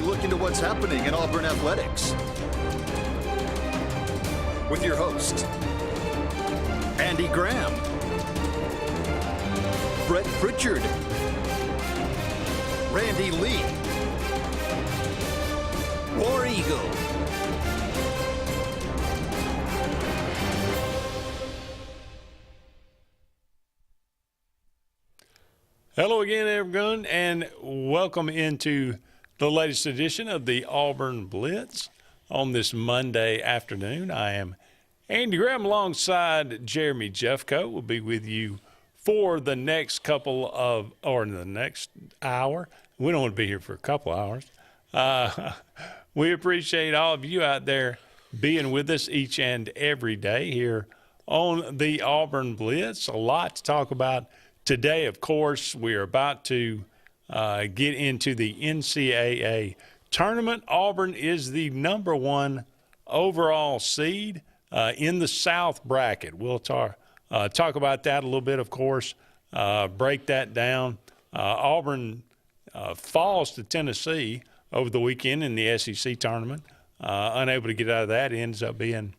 look into what's happening in Auburn athletics. With your host, Andy Graham, Brett Pritchard, Randy Lee, War Eagle. Hello again, everyone, and welcome into the latest edition of the Auburn Blitz on this Monday afternoon. I am Andy Graham alongside Jeremy Jeffco. We'll be with you for the next the next hour. We don't want to be here for a couple hours. We appreciate all of you out there being with us each and every day here on the Auburn Blitz. A lot to talk about today. Of course, we are about to get into the NCAA tournament. Auburn is the number one overall seed in the South bracket. We'll talk about that a little bit, of course, break that down. Auburn falls to Tennessee over the weekend in the SEC tournament. Unable to get out of that, it ends up being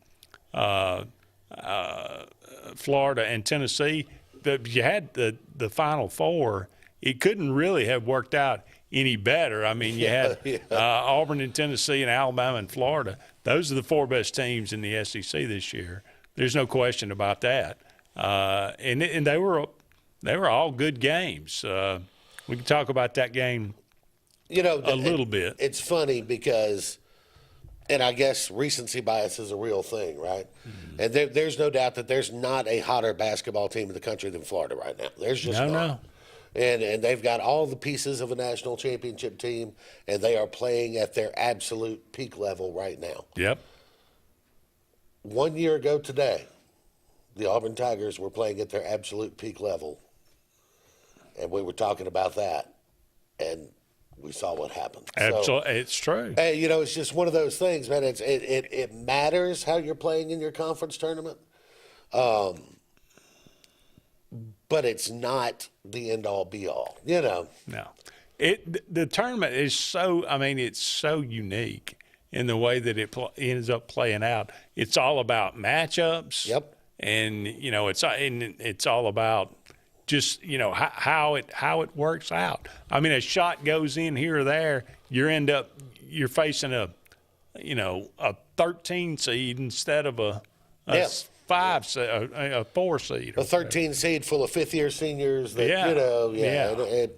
Florida and Tennessee. You had the Final Four. It couldn't really have worked out any better. I mean, you had Auburn and Tennessee and Alabama and Florida. Those are the four best teams in the SEC this year. There's no question about that. And they were all good games. We can talk about that game a little bit. It's funny because – and I guess recency bias is a real thing, right? Mm-hmm. And there's no doubt that there's not a hotter basketball team in the country than Florida right now. There's just not. No. And they've got all the pieces of a national championship team, and they are playing at their absolute peak level right now. Yep. 1 year ago today, the Auburn Tigers were playing at their absolute peak level, and we were talking about that, and we saw what happened. Absolutely, it's true. Hey, it's just one of those things, man. It matters how you're playing in your conference tournament, but it's not the end all be all. No, the tournament is so. I mean, it's so unique in the way that it ends up playing out. It's all about matchups. Yep. And it's all about just how it works out. I mean, a shot goes in here or there, you're facing a 13 seed instead of a 5 seed, a 4 seed, a 13 seed full of fifth-year seniors. That,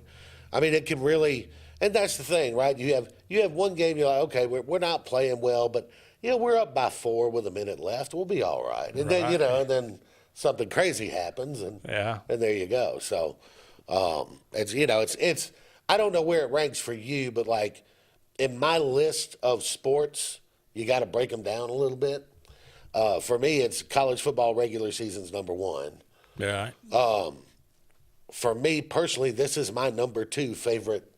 I mean, it can really, and that's the thing, right? You have one game, you're like, okay, we're not playing well, but we're up by 4 with a minute left, we'll be all right. And then and then something crazy happens, and there you go. So it's I don't know where it ranks for you, but like in my list of sports, you got to break them down a little bit. For me, it's college football regular season's number one. Yeah. For me personally, this is my number 2 favorite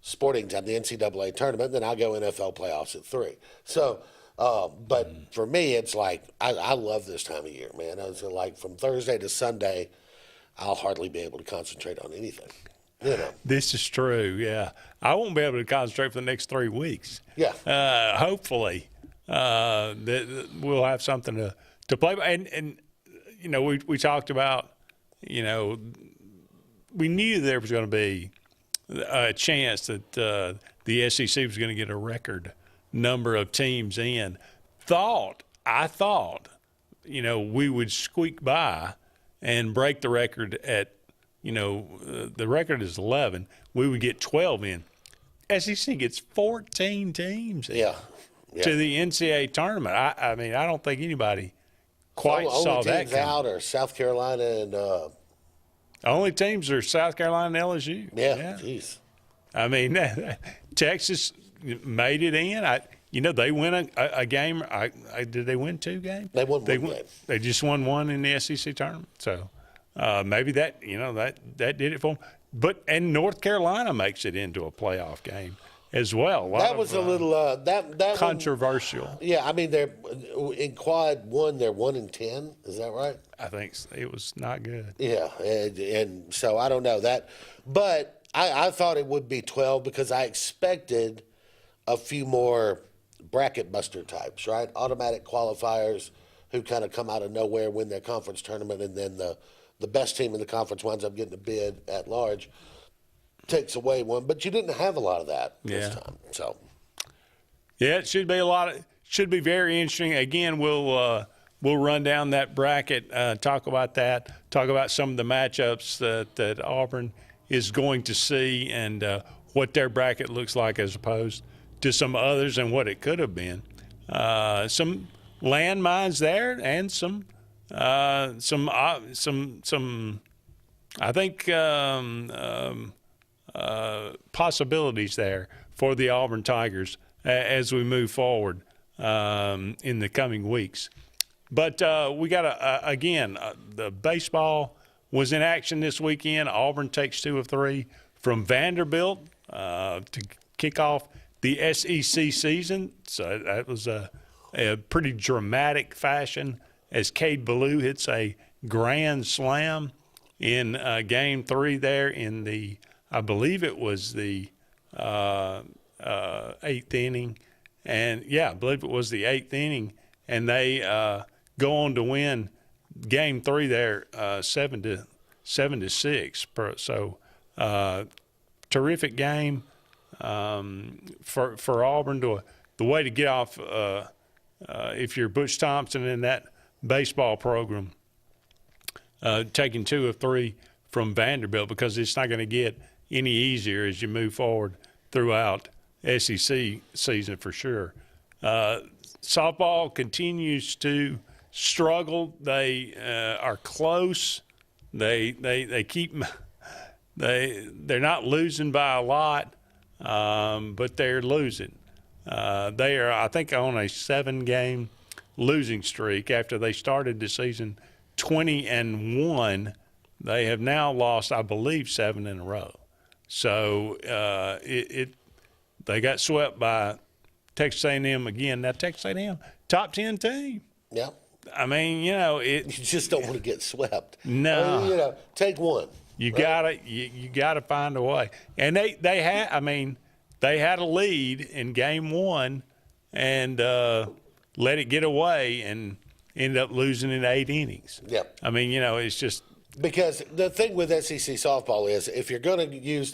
sporting time, the NCAA tournament. Then I'll go NFL playoffs at 3. So. But for me, it's like I love this time of year, man. It's like from Thursday to Sunday, I'll hardly be able to concentrate on anything. This is true. Yeah, I won't be able to concentrate for the next 3 weeks. Yeah. Hopefully, that we'll have something to play by. And we talked about, we knew there was going to be a chance that the SEC was going to get a record number of teams in. I thought, we would squeak by and break the record at, the record is 11. We would get 12 in. SEC gets 14 teams to the NCAA tournament. I mean, I don't think anybody quite saw that teams out are South Carolina and only teams are South Carolina and LSU. Yeah. Jeez. I mean, Texas made it in. They win a game. Did they win 2 games? They won one game. They just won 1 in the SEC tournament. So maybe that did it for them. And North Carolina makes it into a playoff game as well. That was a little that controversial. Yeah, I mean they're in quad 1. They're 1-10. Is that right? I think it was not good. Yeah, and so I don't know that, but I thought it would be 12 because I expected a few more bracket buster types, right? Automatic qualifiers who kind of come out of nowhere, win their conference tournament, and then the best team in the conference winds up getting a bid at large, takes away one. But you didn't have a lot of that this time. So, yeah, it should be should be very interesting. Again, we'll run down that bracket, talk about that, talk about some of the matchups that Auburn is going to see and what their bracket looks like as opposed to some others and what it could have been. Some landmines there and some I think possibilities there for the Auburn Tigers as we move forward in the coming weeks. But we got again, the baseball was in action this weekend. Auburn takes 2 of 3 from Vanderbilt to kick off the SEC season. So that was a pretty dramatic fashion as Cade Ballou hits a grand slam in Game 3 there in the, I believe it was the 8th inning. And, yeah, I believe it was the 8th inning. And they go on to win Game 3 there 7-6. So terrific game for Auburn. The way to get off if you're Butch Thompson in that baseball program, taking 2 of 3 from Vanderbilt, because it's not going to get any easier as you move forward throughout SEC season for sure. Softball continues to struggle. They are close. They keep they're not losing by a lot, but they're losing. They are, I think, on a 7-game losing streak after they started the season 20-1. They have now lost, I believe, 7 in a row. So they got swept by Texas A&M again. Now Texas A&M, top 10 team. yeah. I mean, you just don't want to get swept. No. I mean, take one. You gotta find a way. And they had a lead in Game 1 and let it get away and ended up losing in 8 innings. Yep. I mean, it's just because the thing with SEC softball is if you're going to use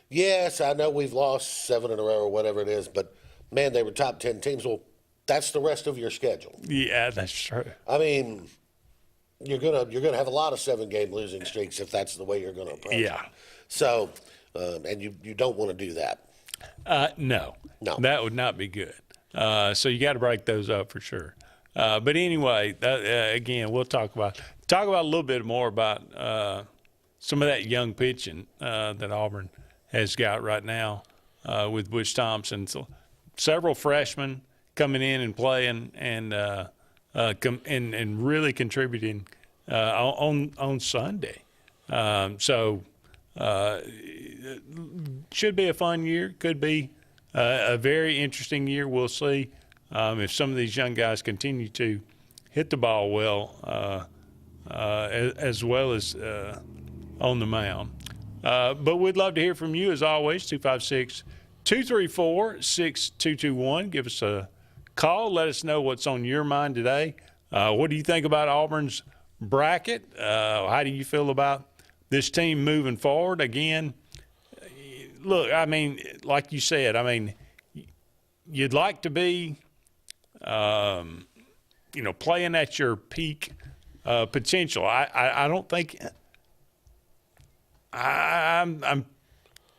yes, I know we've lost 7 in a row or whatever it is, but man, they were top 10 teams. Well, that's the rest of your schedule. Yeah, that's true. I mean, you're gonna have a lot of 7-game losing streaks if that's the way you're going to approach it. So, and you don't want to do that. No, that would not be good. So you got to break those up for sure. But anyway, again, we'll talk about a little bit more about some of that young pitching that Auburn has got right now with Butch Thompson. So several freshmen coming in and playing and really contributing on Sunday. So should be a fun year. Could be a very interesting year. We'll see if some of these young guys continue to hit the ball well, as well as on the mound. But we'd love to hear from you as always. 256-234-6221. Give us a call. Let us know what's on your mind today. What do you think about Auburn's bracket? How do you feel about this team moving forward? Again, look, I mean, like you said, I mean, you'd like to be, playing at your peak potential. I don't think I'm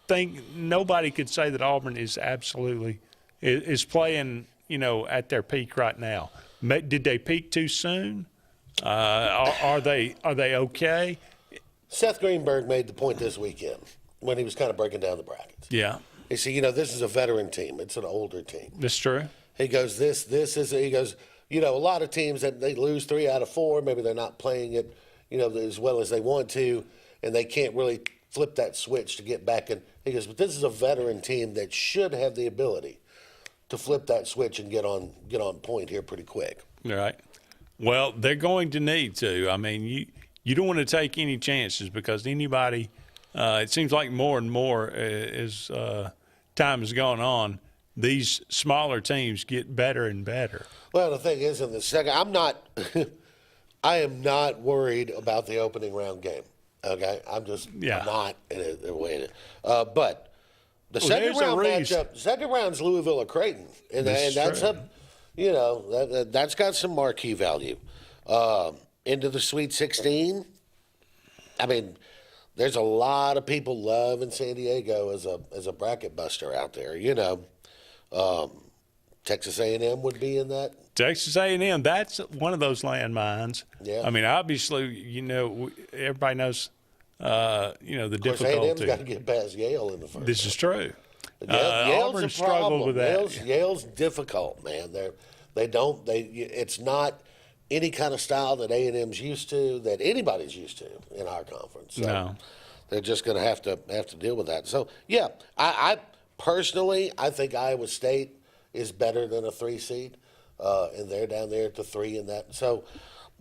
think nobody could say that Auburn is absolutely is playing, at their peak right now. Did they peak too soon? Are they okay? Seth Greenberg made the point this weekend when he was kind of breaking down the brackets. Yeah. He said, this is a veteran team. It's an older team. That's true. He goes, he goes, a lot of teams that they lose 3 out of 4, maybe they're not playing it, as well as they want to, and they can't really flip that switch to get back in. He goes, but this is a veteran team that should have the ability to flip that switch and get on point here pretty quick. All right. Well, they're going to need to. I mean, you don't want to take any chances because anybody, it seems like more and more as time has gone on, these smaller teams get better and better. Well, the thing is, in the second, I am not worried about the opening round game. Okay, I'm not in the way it is. But the second round matchup, second round's Louisville or Creighton, and that's that's got some marquee value. Into the Sweet 16. I mean, there's a lot of people loving San Diego as a bracket buster out there. Texas A&M would be in that. Texas A&M, that's one of those landmines. Yeah. I mean, obviously, everybody knows, the difficulty. Of course, A&M's got to get past Yale in the first. This is true. Yale's Auburn a struggled problem. with that. Yale's difficult, man. It's not any kind of style that A&M's used to, that anybody's used to in our conference. So No. they're just going to have to deal with that. So yeah, I personally, I think Iowa State is better than a 3 seed, and they're down there at the 3 in that. So,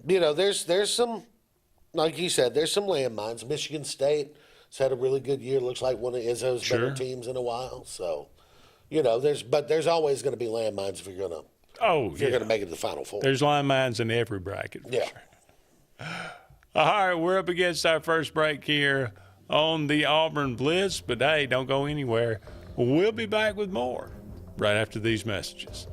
there's some, like you said, there's some landmines. Michigan State has had a really good year. Looks like one of Izzo's better teams in a while. So, there's always going to be landmines if you're going to make it to the Final Four. There's landmines in every bracket. Yeah. Sure. All right, we're up against our first break here on the Auburn Blitz, but hey, don't go anywhere. We'll be back with more right after these messages.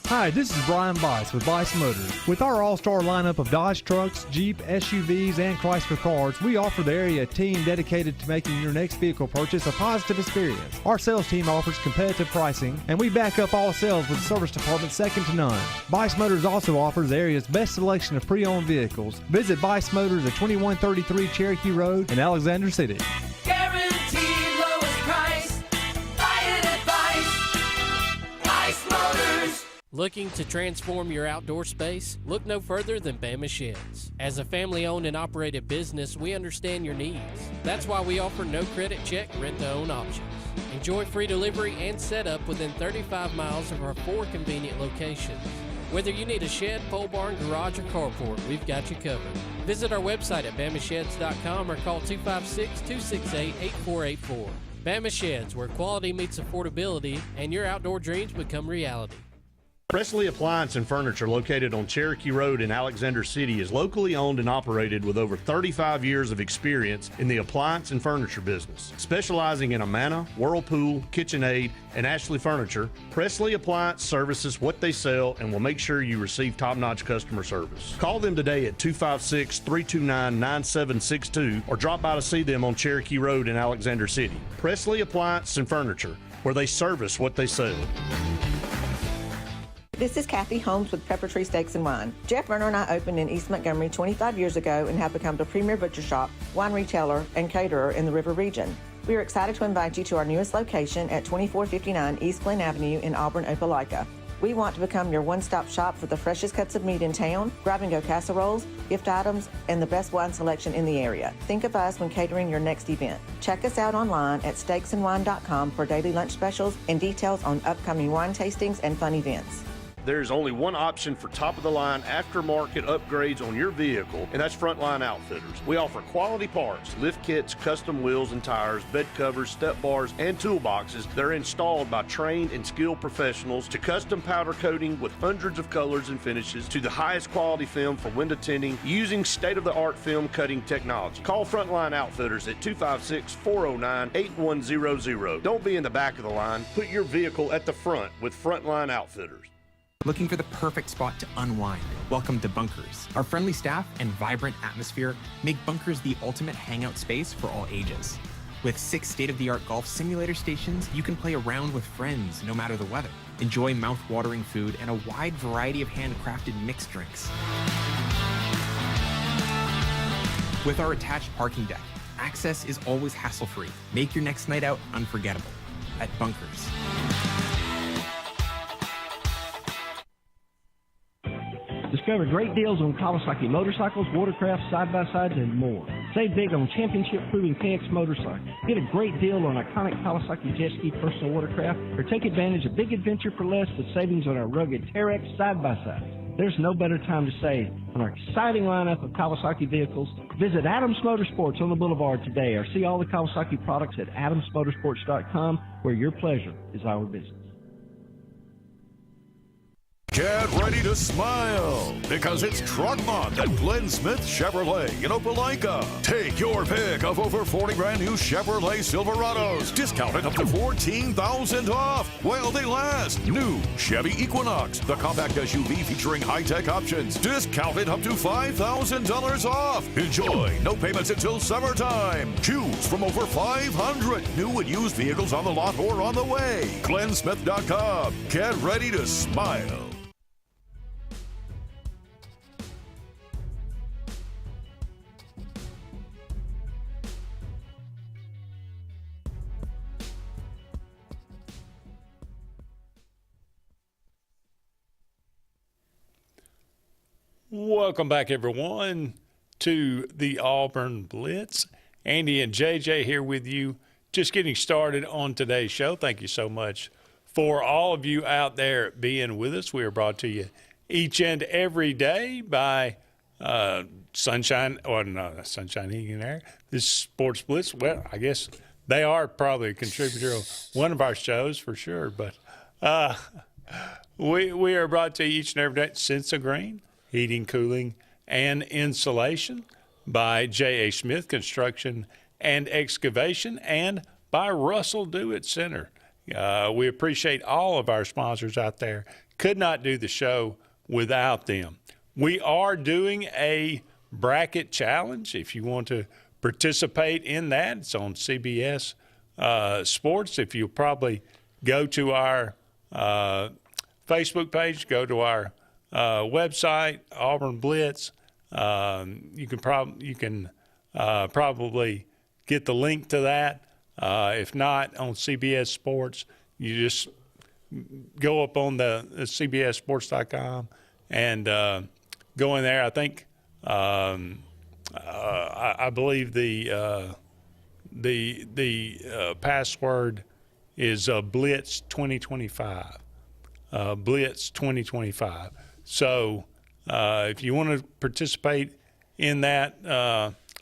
Hi, this is Brian Bice with Bice Motors. With our all-star lineup of Dodge trucks, Jeep, SUVs, and Chrysler cars, we offer the area team dedicated to making your next vehicle purchase a positive experience. Our sales team offers competitive pricing, and we back up all sales with a service department second to none. Bice Motors also offers the area's best selection of pre-owned vehicles. Visit Bice Motors at 2133 Cherokee Road in Alexander City. Guaranteed lowest price. Buy it at Bice Motors. Looking to transform your outdoor space? Look no further than Bama Sheds. As a family-owned and operated business, we understand your needs. That's why we offer no credit check, rent-to-own options. Enjoy free delivery and setup within 35 miles of our 4 convenient locations. Whether you need a shed, pole barn, garage, or carport, we've got you covered. Visit our website at bamasheds.com or call 256-268-8484. Bama Sheds, where quality meets affordability and your outdoor dreams become reality. Presley Appliance and Furniture, located on Cherokee Road in Alexander City, is locally owned and operated with over 35 years of experience in the appliance and furniture business. Specializing in Amana, Whirlpool, KitchenAid, and Ashley Furniture, Presley Appliance services what they sell and will make sure you receive top-notch customer service. Call them today at 256-329-9762 or drop by to see them on Cherokee Road in Alexander City. Presley Appliance and Furniture, where they service what they sell. This is Kathy Holmes with Pepper Tree Steaks and Wine. Jeff Verner and I opened in East Montgomery 25 years ago and have become the premier butcher shop, wine retailer, and caterer in the River region. We are excited to invite you to our newest location at 2459 East Glen Avenue in Auburn, Opelika. We want to become your one-stop shop for the freshest cuts of meat in town, grab-and-go casseroles, gift items, and the best wine selection in the area. Think of us when catering your next event. Check us out online at steaksandwine.com for daily lunch specials and details on upcoming wine tastings and fun events. There's only one option for top-of-the-line aftermarket upgrades on your vehicle, and that's Frontline Outfitters. We offer quality parts, lift kits, custom wheels and tires, bed covers, step bars, and toolboxes that are installed by trained and skilled professionals, to custom powder coating with hundreds of colors and finishes, to the highest quality film for window tinting using state-of-the-art film cutting technology. Call Frontline Outfitters at 256-409-8100. Don't be in the back of the line. Put your vehicle at the front with Frontline Outfitters. Looking for the perfect spot to unwind? Welcome to Bunkers. Our friendly staff and vibrant atmosphere make Bunkers the ultimate hangout space for all ages. With 6 state-of-the-art golf simulator stations, you can play around with friends no matter the weather. Enjoy mouth-watering food and a wide variety of handcrafted mixed drinks. With our attached parking deck, access is always hassle-free. Make your next night out unforgettable at Bunkers. Discover great deals on Kawasaki motorcycles, watercraft, side-by-sides, and more. Save big on championship-proving KX motorcycles. Get a great deal on iconic Kawasaki jet ski personal watercraft, or take advantage of big adventure for less with savings on our rugged Terex side-by-sides. There's no better time to save on our exciting lineup of Kawasaki vehicles. Visit Adams Motorsports on the Boulevard today or see all the Kawasaki products at adamsmotorsports.com, where your pleasure is our business. Get ready to smile because it's Truck Month at Glenn Smith Chevrolet in Opelika. Take your pick of over 40 brand new Chevrolet Silverados, discounted up to $14,000 off while they last. New Chevy Equinox, the compact SUV featuring high-tech options, discounted up to $5,000 off. Enjoy no payments until summertime. Choose from over 500 new and used vehicles on the lot or on the way. GlennSmith.com. Get ready to smile. Welcome back, everyone, to the Auburn Blitz. Andy and JJ here with you, just getting started on today's show. Thank you so much for all of you out there being with us. We are brought to you each and every day by Sunshine Heating and Air. This is Sports Blitz. Well, I guess they are probably a contributor of one of our shows for sure, but we are brought to you each and every day. Sensa Green Heating, Cooling, and Insulation, by J.A. Smith Construction and Excavation, and by Russell Do-It Center. We appreciate all of our sponsors out there. Could not do the show without them. We are doing a bracket challenge. If you want to participate in that, it's on CBS Sports. If you probably go to our Facebook page, go to our website, Auburn Blitz. You can probably get the link to that. If not, on CBS Sports, you just go up on the CBSSports.com and go in there. I think I believe the password is Blitz 2025. Blitz 2025. So if you want to participate in that,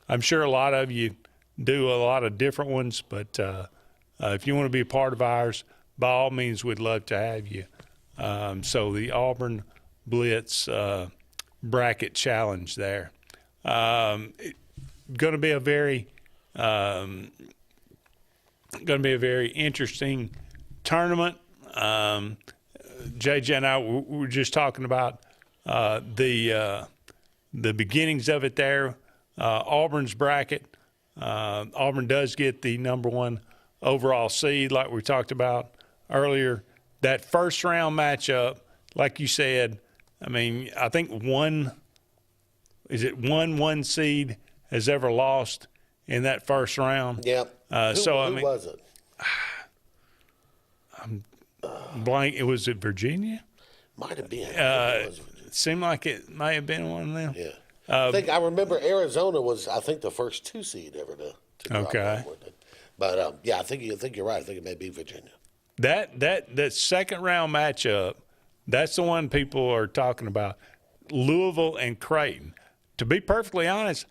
I'm sure a lot of you do a lot of different ones, but if you want to be a part of ours, by all means, we'd love to have you. So the Auburn Blitz bracket challenge there. Going to be a very interesting tournament. JJ and I were just talking about the beginnings of it there. Auburn's bracket. Auburn does get the number one overall seed, like we talked about earlier. That first round matchup, like you said, I mean, I think one seed has ever lost in that first round. Yep. Who was it? I'm blank. It was at Virginia. Might have been. It seemed like it may have been one of them. Yeah. I remember Arizona was, I think, the first 2 seed ever to drop okay. But yeah, I think you're right. I think it may be Virginia. That second round matchup, that's the one people are talking about. Louisville and Creighton. To be perfectly honest,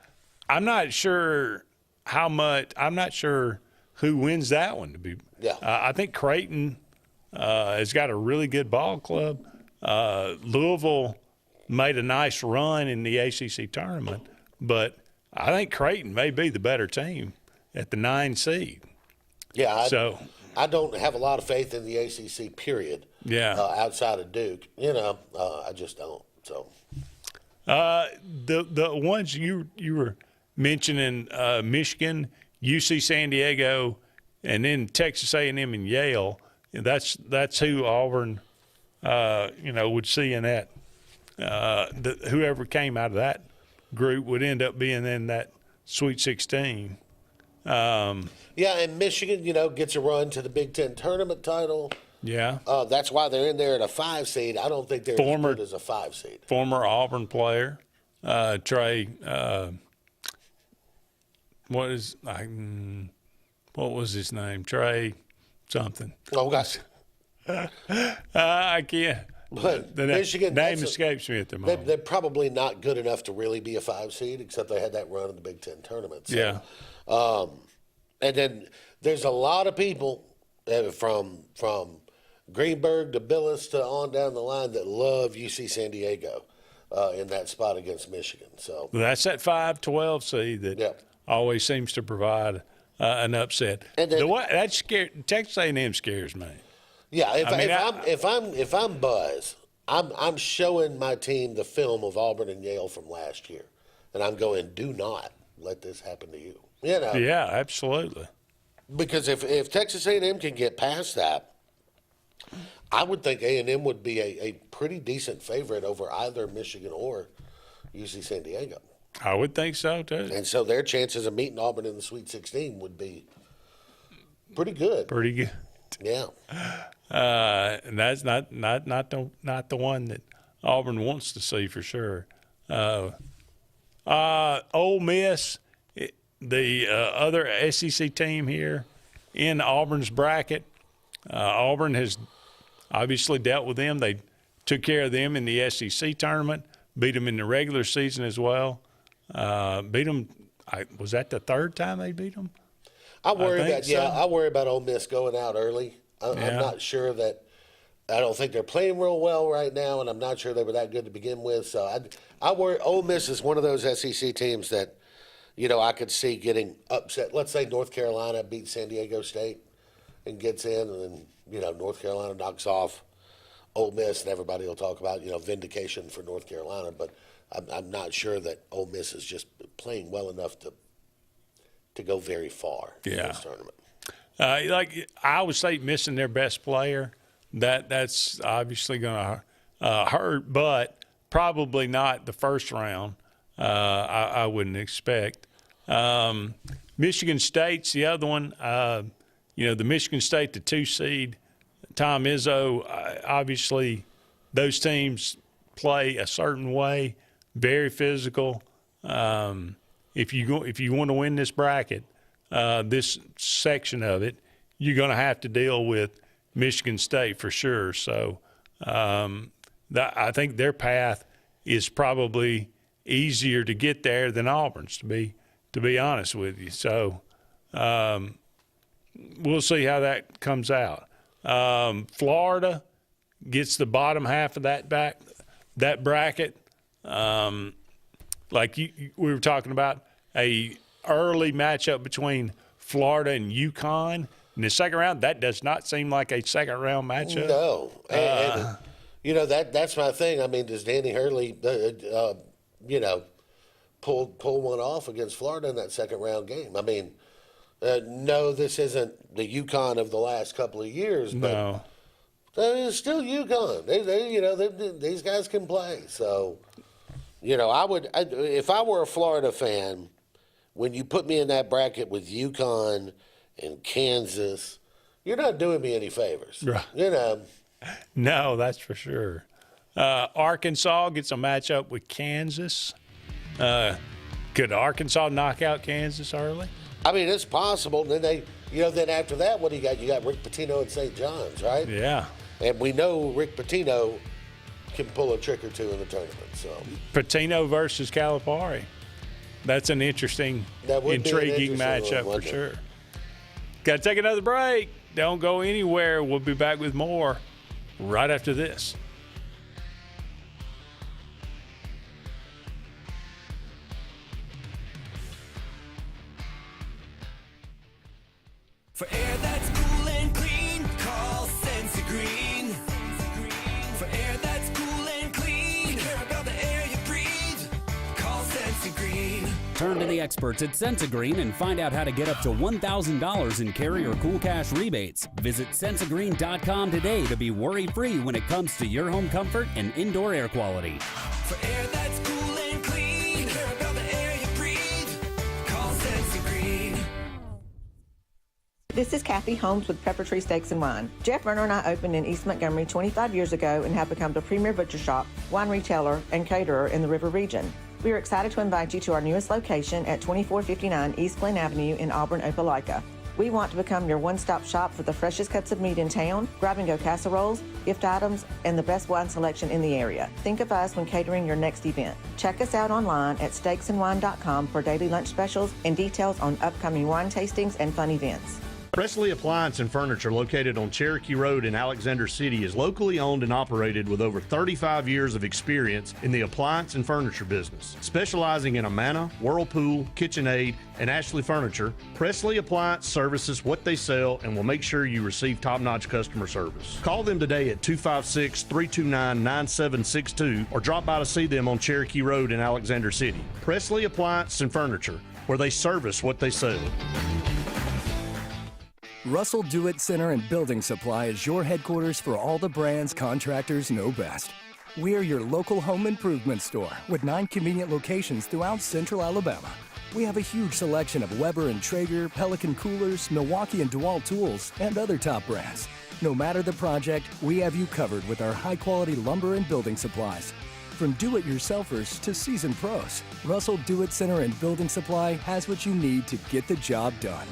I'm not sure who wins that one. I think Creighton has got a really good ball club. Louisville made a nice run in the ACC tournament, but I think Creighton may be the better team at the 9 seed. Yeah, I don't have a lot of faith in the ACC, period. Yeah. Outside of Duke, I just don't. So, the ones you were mentioning, Michigan, UC San Diego, and then Texas A&M and Yale. That's who Auburn, would see in that. Whoever came out of that group would end up being in that Sweet 16. And Michigan, gets a run to the Big Ten tournament title. Yeah. That's why they're in there at a 5 seed. I don't think they're as good as a 5 seed. Former Auburn player, Trey. What was his name? Trey something. Oh gosh. I can't. But the Michigan name escapes me at the moment. They're probably not good enough to really be a 5 seed, except they had that run in the Big Ten tournament. So, yeah. And then there's a lot of people from Greenberg to Billis to on down the line that love UC San Diego in that spot against Michigan. So that's that 5-12 seed that always seems to provide an upset. And then, Texas A&M scares me. Yeah, if I'm Buzz, I'm showing my team the film of Auburn and Yale from last year, and I'm going, do not let this happen to you. You know? Yeah, absolutely. Because if Texas A&M can get past that, I would think A&M would be a pretty decent favorite over either Michigan or UC San Diego. I would think so too. And so their chances of meeting Auburn in the Sweet 16 would be pretty good. Pretty good. Yeah. And that's not the one that Auburn wants to see for sure. Ole Miss, the other SEC team here in Auburn's bracket. Auburn has obviously dealt with them. They took care of them in the SEC tournament, beat them in the regular season as well. Beat them. Was that the third time they beat them? I worry about Ole Miss going out early. I'm not sure that. I don't think they're playing real well right now, and I'm not sure they were that good to begin with. So I worry. Ole Miss is one of those SEC teams that, I could see getting upset. Let's say North Carolina beats San Diego State and gets in, and then North Carolina knocks off Ole Miss, and everybody will talk about vindication for North Carolina. But I'm not sure that Ole Miss is just playing well enough to go very far in this tournament. Like Iowa State missing their best player, that's obviously going to hurt, but probably not the first round. I wouldn't expect. Michigan State's the other one. The Michigan State, the 2 seed, Tom Izzo. Obviously, those teams play a certain way, very physical. If you want to win this bracket, this section of it, you're going to have to deal with Michigan State for sure. So I think their path is probably easier to get there than Auburn's, to be honest with you. So we'll see how that comes out. Florida gets the bottom half of that bracket. Like we were talking about, a early matchup between Florida and UConn in the second round. That does not seem like a second round matchup. No, and that's my thing. I mean, does Danny Hurley, pull one off against Florida in that second round game? I mean, no, this isn't the UConn of the last couple of years, but it's still UConn. These guys can play. So, if I were a Florida fan, when you put me in that bracket with UConn and Kansas, you're not doing me any favors. Right. No, that's for sure. Arkansas gets a matchup with Kansas. Could Arkansas knock out Kansas early? I mean, it's possible. Then then after that, what do you got? You got Rick Pitino and St. John's, right? Yeah. And we know Rick Pitino can pull a trick or two in the tournament. So Pitino versus Calipari. That's an intriguing matchup for sure. Got to take another break. Don't go anywhere. We'll be back with more right after this. For air that's cool and clean, call Sense Green. For air that's cool and clean, care about the air you breathe, call Sense Green. Turn to the experts at Sensagreen and find out how to get up to $1,000 in Carrier Cool Cash rebates. Visit Sensagreen.com today to be worry-free when it comes to your home comfort and indoor air quality. For air that's cool and clean, care about the air you breathe, call Sensagreen. This is Kathy Holmes with Pepper Tree Steaks and Wine. Jeff Verner and I opened in East Montgomery 25 years ago and have become the premier butcher shop, wine retailer, and caterer in the River region. We are excited to invite you to our newest location at 2459 East Glen Avenue in Auburn, Opelika. We want to become your one-stop shop for the freshest cuts of meat in town, grab-and-go casseroles, gift items, and the best wine selection in the area. Think of us when catering your next event. Check us out online at steaksandwine.com for daily lunch specials and details on upcoming wine tastings and fun events. Presley Appliance and Furniture, located on Cherokee Road in Alexander City, is locally owned and operated with over 35 years of experience in the appliance and furniture business. Specializing in Amana, Whirlpool, KitchenAid, and Ashley Furniture, Presley Appliance services what they sell and will make sure you receive top-notch customer service. Call them today at 256-329-9762 or drop by to see them on Cherokee Road in Alexander City. Presley Appliance and Furniture, where they service what they sell. Russell Do-It Center and Building Supply is your headquarters for all the brands contractors know best. We are your local home improvement store with 9 convenient locations throughout Central Alabama. We have a huge selection of Weber and Traeger, Pelican coolers, Milwaukee and DeWalt tools, and other top brands. No matter the project, we have you covered with our high-quality lumber and building supplies. From do-it-yourselfers to seasoned pros, Russell Do-It Center and Building Supply has what you need to get the job done.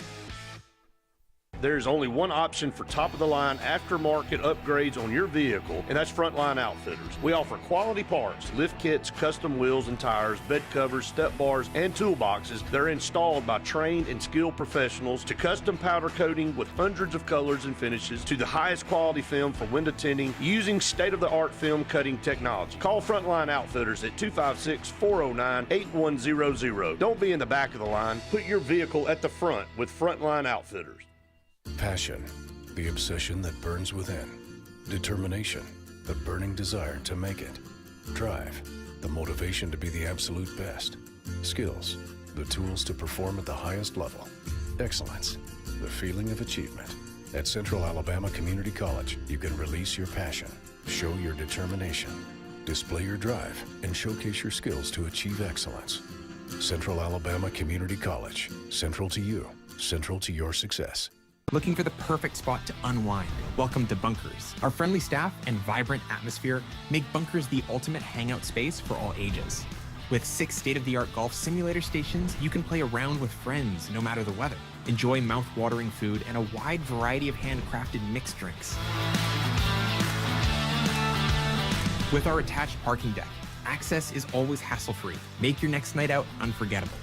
There's only one option for top-of-the-line aftermarket upgrades on your vehicle, and that's Frontline Outfitters. We offer quality parts, lift kits, custom wheels and tires, bed covers, step bars, and toolboxes that are installed by trained and skilled professionals, to custom powder coating with hundreds of colors and finishes, to the highest quality film for window tinting using state-of-the-art film cutting technology. Call Frontline Outfitters at 256-409-8100. Don't be in the back of the line. Put your vehicle at the front with Frontline Outfitters. Passion, the obsession that burns within. Determination, the burning desire to make it. Drive, the motivation to be the absolute best. Skills, the tools to perform at the highest level. Excellence, the feeling of achievement. At Central Alabama Community College, you can release your passion, show your determination, display your drive, and showcase your skills to achieve excellence. Central Alabama Community College, central to you, central to your success. Looking for the perfect spot to unwind? Welcome to Bunkers. Our friendly staff and vibrant atmosphere make Bunkers the ultimate hangout space for all ages. With 6 state-of-the-art golf simulator stations, you can play around with friends no matter the weather. Enjoy mouth-watering food and a wide variety of handcrafted mixed drinks. With our attached parking deck, access is always hassle-free. Make your next night out unforgettable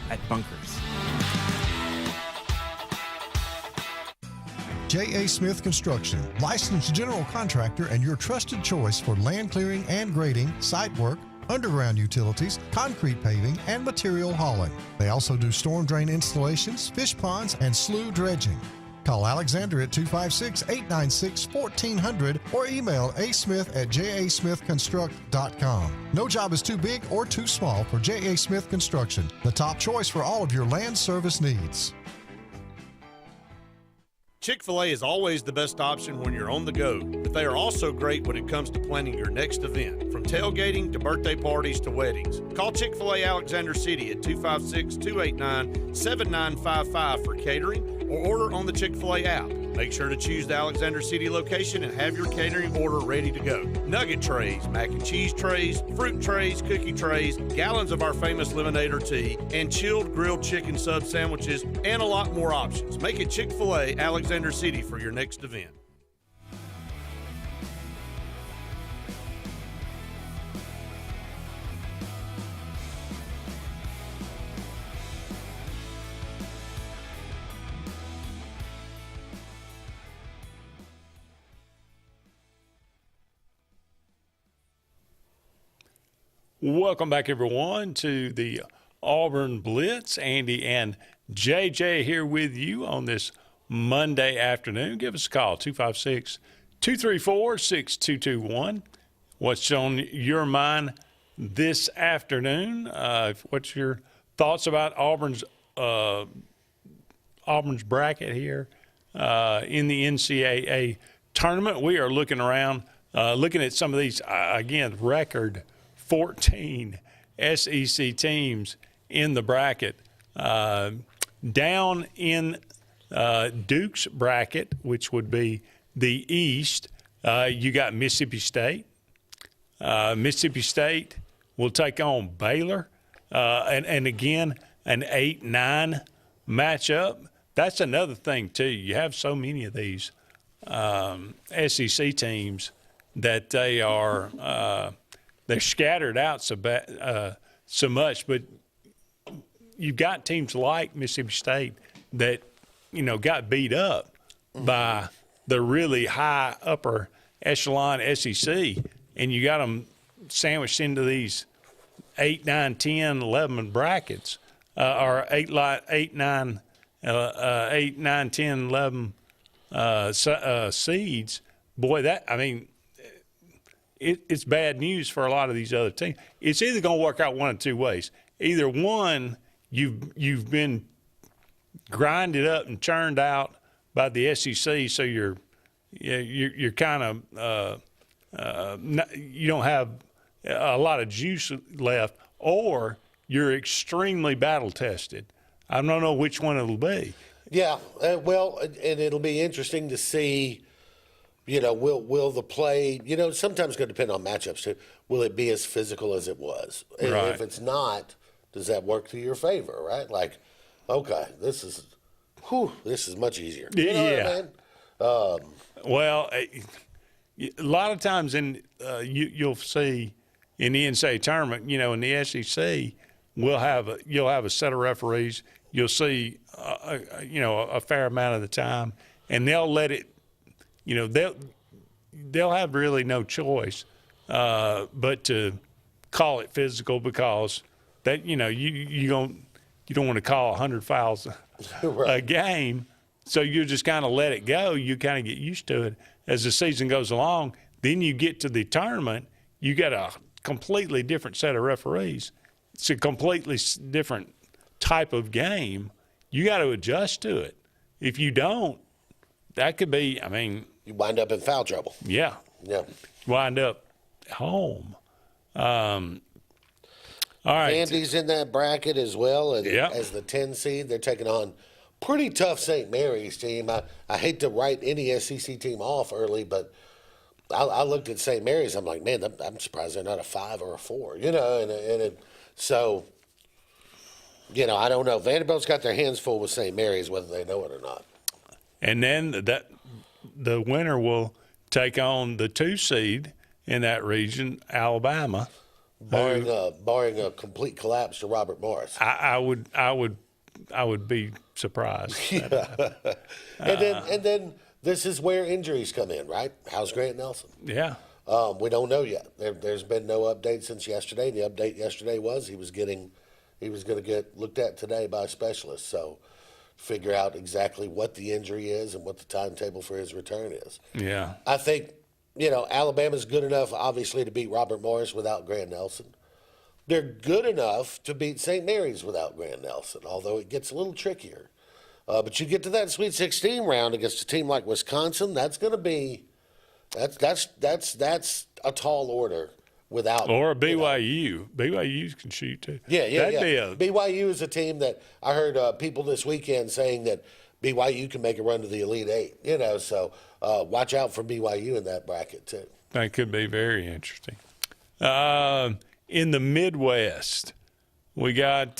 at Bunkers. J.A. Smith Construction, licensed general contractor and your trusted choice for land clearing and grading, site work, underground utilities, concrete paving, and material hauling. They also do storm drain installations, fish ponds, and slough dredging. Call Alexander at 256-896-1400 or email asmith@jasmithconstruct.com. No job is too big or too small for J.A. Smith Construction, the top choice for all of your land service needs. Chick-fil-A is always the best option when you're on the go, but they are also great when it comes to planning your next event, from tailgating to birthday parties to weddings. Call Chick-fil-A Alexander City at 256-289-7955 for catering, or order on the Chick-fil-A app. Make sure to choose the Alexander City location and have your catering order ready to go. Nugget trays, mac and cheese trays, fruit trays, cookie trays, gallons of our famous lemonade or tea, and chilled grilled chicken sub sandwiches, and a lot more options. Make it Chick-fil-A Alexander City for your next event. Welcome back, everyone, to the Auburn Blitz. Andy and JJ here with you on this Monday afternoon. Give us a call, 256-234-6221. What's on your mind this afternoon? What's your thoughts about Auburn's bracket here in the NCAA tournament? We are looking around, looking at some of these, again, record 14 SEC teams in the bracket. Down in Duke's bracket, which would be the East, you got Mississippi State. Mississippi State will take on Baylor. And again, an 8-9 matchup. that's another thing too. You have so many of these SEC teams that they are they're scattered out so much, but you've got teams like Mississippi State that got beat up by the really high upper echelon SEC, and you got them sandwiched into these 8, 9, 10, 11 brackets, or 8, 9, 10, 11 seeds. Boy, it's bad news for a lot of these other teams. It's either going to work out one of two ways. Either one, you've been grinded up and churned out by the SEC, so you're kind of you don't have a lot of juice left, or you're extremely battle tested. I don't know which one it'll be. Yeah, well, and it'll be interesting to see. Will the play? Sometimes going to depend on matchups too. Will it be as physical as it was? And right. If it's not, does that work to your favor? Right? Like, okay, this is much easier. You know what I mean? Well, a lot of times you'll see in the NCAA tournament, in the SEC, you'll have a set of referees. You'll see, a fair amount of the time, and they'll let it. They'll have really no choice but to call it physical, because that you don't want to call 100 fouls a game, so you just kind of let it go. You kind of get used to it as the season goes along. Then you get to the tournament, you got a completely different set of referees. It's a completely different type of game. You got to adjust to it. If you don't, that could be, you wind up in foul trouble. Yeah. Yeah. Wind up home. All right. Vandy's in that bracket as well, and Yep. as the 10 seed, they're taking on pretty tough St. Mary's team. I hate to write any SEC team off early, but I looked at St. Mary's. I'm like, man, I'm surprised they're not a 5 or a 4. So I don't know. Vanderbilt's got their hands full with St. Mary's, whether they know it or not. And then the winner will take on the 2 seed in that region, Alabama. Barring a complete collapse to Robert Morris. I would be surprised. Yeah. And then this is where injuries come in, right? How's Grant Nelson? Yeah. We don't know yet. There's been no update since yesterday. The update yesterday was he was going to get looked at today by a specialist. So figure out exactly what the injury is and what the timetable for his return is. Yeah. I think, Alabama's good enough, obviously, to beat Robert Morris without Grant Nelson. They're good enough to beat St. Mary's without Grant Nelson, although it gets a little trickier. But you get to that Sweet 16 round against a team like Wisconsin, that's going to be that's a tall order without. Or a BYU. BYU can shoot too. Yeah. That'd be BYU is a team that I heard people this weekend saying that BYU can make a run to the Elite Eight. So watch out for BYU in that bracket too. That could be very interesting. In the Midwest, we got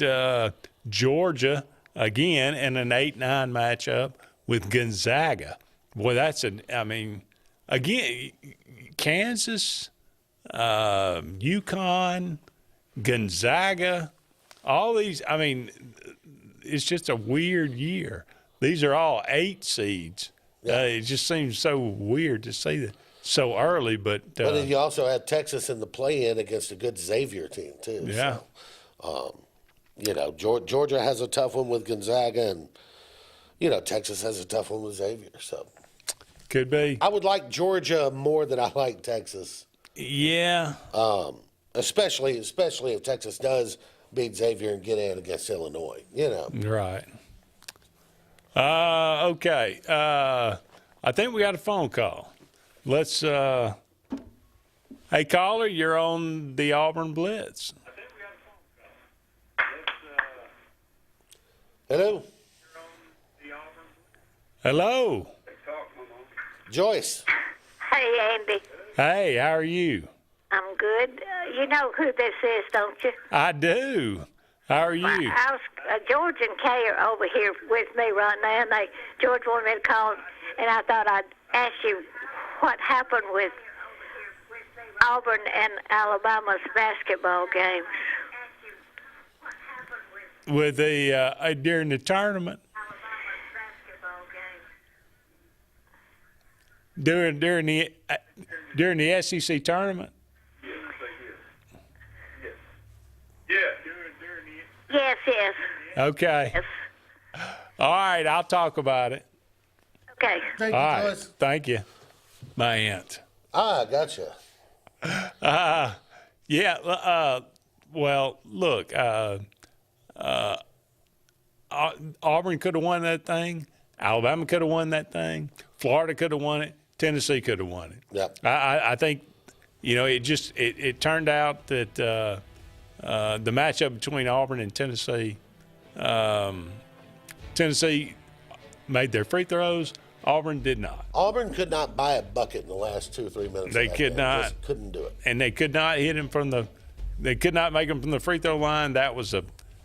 Georgia again in an 8-9 matchup with Gonzaga. Boy, again, Kansas, UConn, Gonzaga, all these, it's just a weird year. These are all 8 seeds. Yeah. It just seems so weird to see that so early, but then you also have Texas in the play-in against a good Xavier team too. Yeah. So, Georgia has a tough one with Gonzaga, and Texas has a tough one with Xavier. So could be. I would like Georgia more than I like Texas. Yeah. Especially if Texas does beat Xavier and get in against Illinois. Right. Okay. I think we got a phone call. Let's. Hey, caller, you're on the Auburn Blitz. I think we got a phone call. Hello. Hello. Joyce. Hey, Andy. Hey, how are you? I'm good. You know who this is, don't you? I do. How are you? I was, George and Kay are over here with me right now, and George wanted me to call, and I thought I'd ask you what happened with Auburn and Alabama's basketball games. With the during the tournament, during the SEC tournament. Yes. Okay. Yes. All right, I'll talk about it. Okay. Thank you, All right, Joyce. thank you, my aunt. Gotcha. Yeah. Well, look. Auburn could have won that thing. Alabama could have won that thing. Florida could have won it. Tennessee could have won it. Yep. I think, it turned out that the matchup between Auburn and Tennessee, Tennessee made their free throws. Auburn did not. Auburn could not buy a bucket in the last 2 or 3 minutes. They of that could game. not. Just couldn't do it. And they could not hit him they could not make him from the free throw line. That was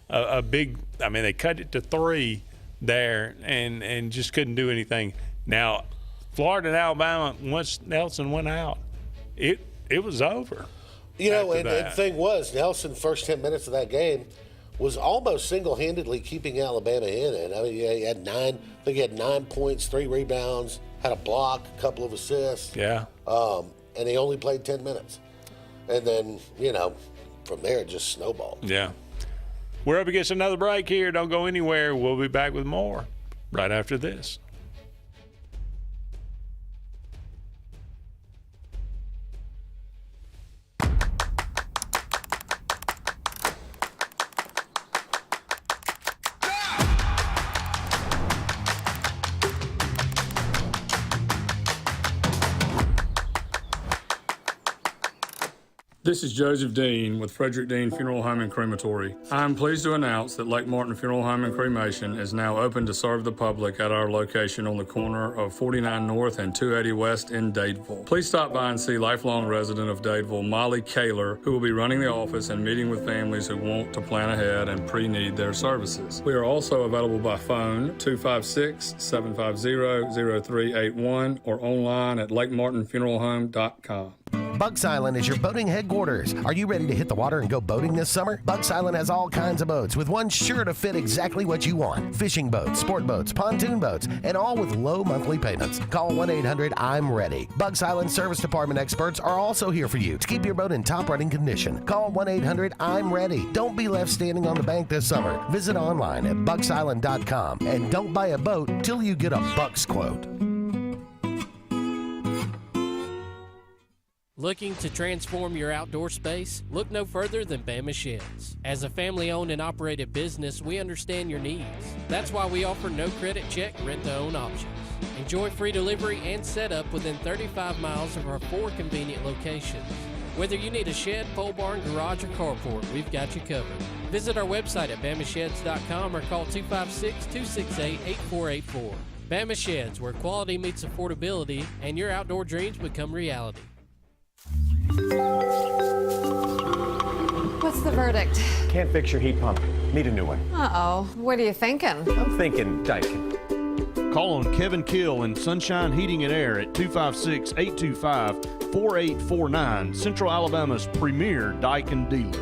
a big. I mean, they cut it to 3 there and just couldn't do anything. Now, Florida and Alabama, once Nelson went out, it was over. And the thing was, Nelson, first 10 minutes of that game, was almost single-handedly keeping Alabama in it. I mean, he had 9 points, 3 rebounds, had a block, a couple of assists. Yeah. And he only played 10 minutes. And then, from there it just snowballed. Yeah. We're up against another break here. Don't go anywhere. We'll be back with more right after this. This is Joseph Dean with Frederick Dean Funeral Home and Crematory. I am pleased to announce that Lake Martin Funeral Home and Cremation is now open to serve the public at our location on the corner of 49 North and 280 West in Dadeville. Please stop by and see lifelong resident of Dadeville, Molly Kaler, who will be running the office and meeting with families who want to plan ahead and pre-need their services. We are also available by phone 256-750-0381 or online at lakemartinfuneralhome.com. Bucks Island is your boating headquarters. Are you ready to hit the water and go boating this summer? Bucks Island has all kinds of boats, with one sure to fit exactly what you want. Fishing boats, sport boats, pontoon boats, and all with low monthly payments. Call 1-800-I'm-READY. Bucks Island Service Department experts are also here for you to keep your boat in top running condition. Call 1-800-I'm-READY. Don't be left standing on the bank this summer. Visit online at bucksisland.com and don't buy a boat till you get a Bucks quote. Looking to transform your outdoor space? Look no further than Bama Sheds. As a family-owned and operated business, we understand your needs. That's why we offer no credit check, rent-to-own options. Enjoy free delivery and setup within 35 miles of our 4 convenient locations. Whether you need a shed, pole barn, garage, or carport, we've got you covered. Visit our website at bamasheds.com or call 256-268-8484. Bama Sheds, where quality meets affordability and your outdoor dreams become reality. What's the verdict? Can't fix your heat pump. Need a new one. Uh-oh. What are you thinking? I'm thinking Daikin. Call on Kevin Kill and Sunshine Heating and Air at 256-825-4849, Central Alabama's premier Daikin dealer.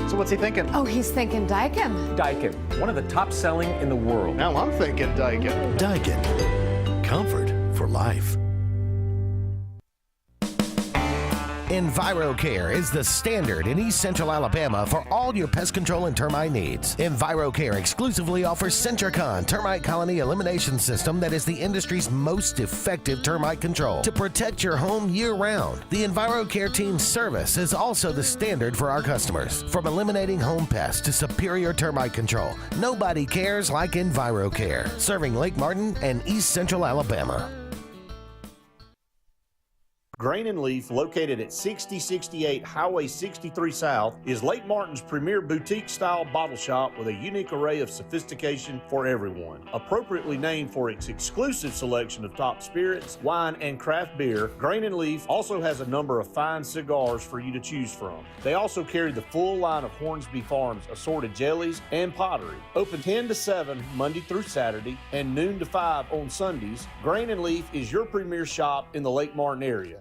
So what's he thinking? Oh, he's thinking Daikin. Daikin, one of the top selling in the world. Now I'm thinking Daikin. Daikin. Comfort for life. EnviroCare is the standard in East Central Alabama for all your pest control and termite needs. EnviroCare exclusively offers Centricon termite colony elimination system that is the industry's most effective termite control to protect your home year-round. The EnviroCare team's service is also the standard for our customers. From eliminating home pests to superior termite control, nobody cares like EnviroCare, serving Lake Martin and East Central Alabama. Grain and Leaf, located at 6068 Highway 63 South, is Lake Martin's premier boutique-style bottle shop with a unique array of sophistication for everyone. Appropriately named for its exclusive selection of top spirits, wine, and craft beer, Grain and Leaf also has a number of fine cigars for you to choose from. They also carry the full line of Hornsby Farms assorted jellies and pottery. Open 10 to 7 Monday through Saturday and noon to 5 on Sundays, Grain and Leaf is your premier shop in the Lake Martin area.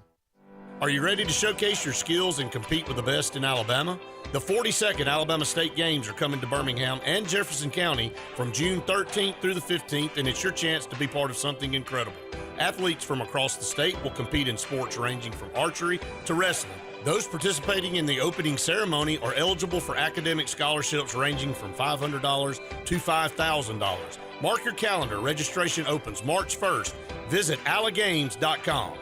Are you ready to showcase your skills and compete with the best in Alabama? The 42nd Alabama State Games are coming to Birmingham and Jefferson County from June 13th through the 15th, and it's your chance to be part of something incredible. Athletes from across the state will compete in sports ranging from archery to wrestling. Those participating in the opening ceremony are eligible for academic scholarships ranging from $500 to $5,000. Mark your calendar. Registration opens March 1st. Visit allagames.com.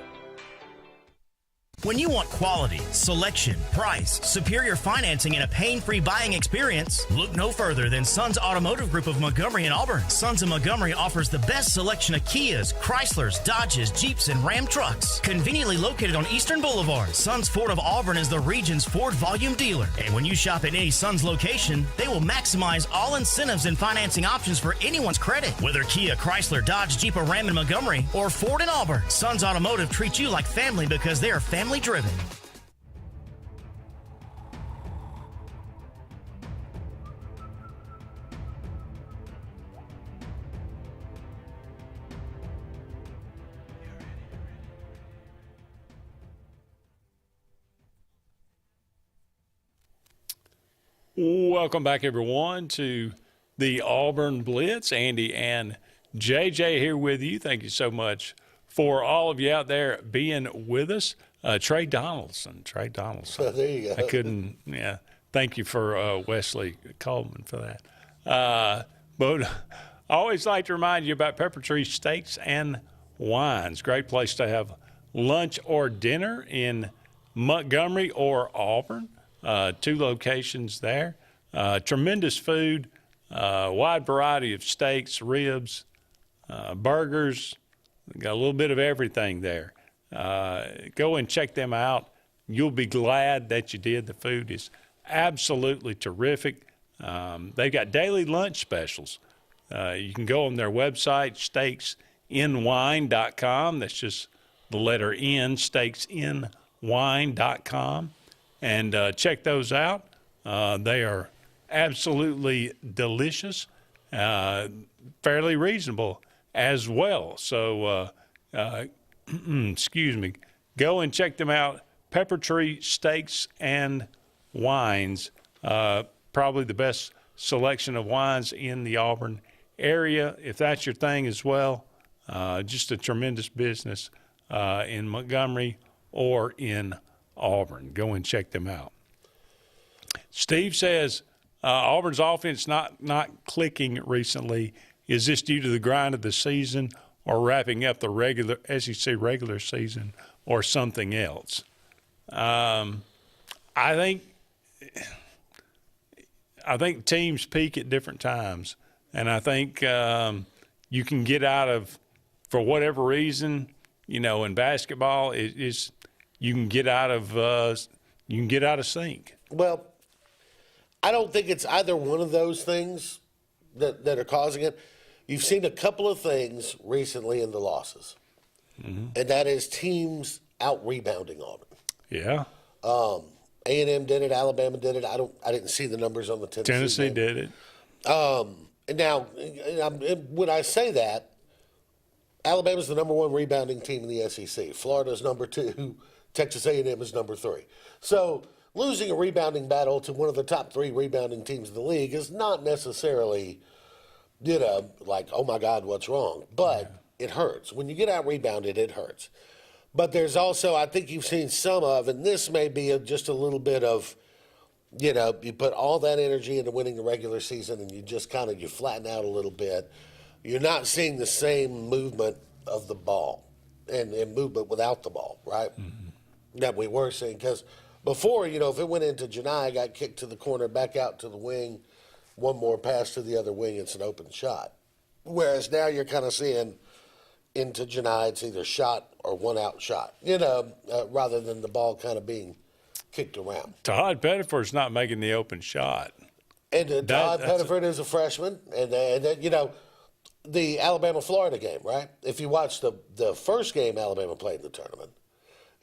When you want quality, selection, price, superior financing, and a pain-free buying experience, look no further than Sons Automotive Group of Montgomery and Auburn. Sons of Montgomery offers the best selection of Kias, Chryslers, Dodges, Jeeps, and Ram trucks. Conveniently located on Eastern Boulevard, Sons Ford of Auburn is the region's Ford volume dealer. And when you shop at any Sons location, they will maximize all incentives and financing options for anyone's credit. Whether Kia, Chrysler, Dodge, Jeep, or Ram in Montgomery, or Ford in Auburn, Sons Automotive treats you like family because they are family driven. Welcome back, everyone, to the Auburn Blitz. Andy and JJ here with you. Thank you so much for all of you out there being with us. Trey Donaldson. Oh, there you go. I couldn't, thank you for Wesley Coleman for that. But I always like to remind you about Pepper Tree Steaks and Wines. Great place to have lunch or dinner in Montgomery or Auburn. 2 locations there. Tremendous food, wide variety of steaks, ribs, burgers. Got a little bit of everything there. Go and check them out. You'll be glad that you did. The food is absolutely terrific. They've got daily lunch specials. You can go on their website, steaksinwine.com. That's just the letter N, steaksinwine.com. And check those out. They are absolutely delicious, fairly reasonable as well. So, excuse me, go and check them out. Pepper Tree Steaks and Wines, probably the best selection of wines in the Auburn area, if that's your thing as well. Just a tremendous business in Montgomery or in Auburn. Go and check them out. Steve says Auburn's offense not clicking recently. Is this due to the grind of the season or wrapping up the regular SEC regular season or something else? I think teams peak at different times, and I think you can get out of, for whatever reason, in basketball, you can get out of sync. Well, I don't think it's either one of those things that are causing it. You've seen a couple of things recently in the losses, and that is teams out-rebounding Auburn. Yeah. A&M did it. Alabama did it. I didn't see the numbers on the Tennessee game. Did it. And now, when I say that, Alabama's the number 1 rebounding team in the SEC. Florida's number 2. Texas A&M is number 3. So losing a rebounding battle to one of the top 3 rebounding teams in the league is not necessarily, like, oh my God, what's wrong? But it hurts. When you get out rebounded, it hurts. But there's also, I think you've seen some of, and this may be just a little bit of, you put all that energy into winning the regular season and you just you flatten out a little bit. You're not seeing the same movement of the ball and movement without the ball, right? That we were seeing. Because before, if it went into Janai, got kicked to the corner, back out to the wing, one more pass to the other wing, it's an open shot. Whereas now you're kind of seeing into Janai, it's either shot or one-out shot, rather than the ball kind of being kicked around. Todd Pettiford's not making the open shot. And Todd Pettiford is a freshman, and the Alabama-Florida game, right? If you watch the first game Alabama played in the tournament,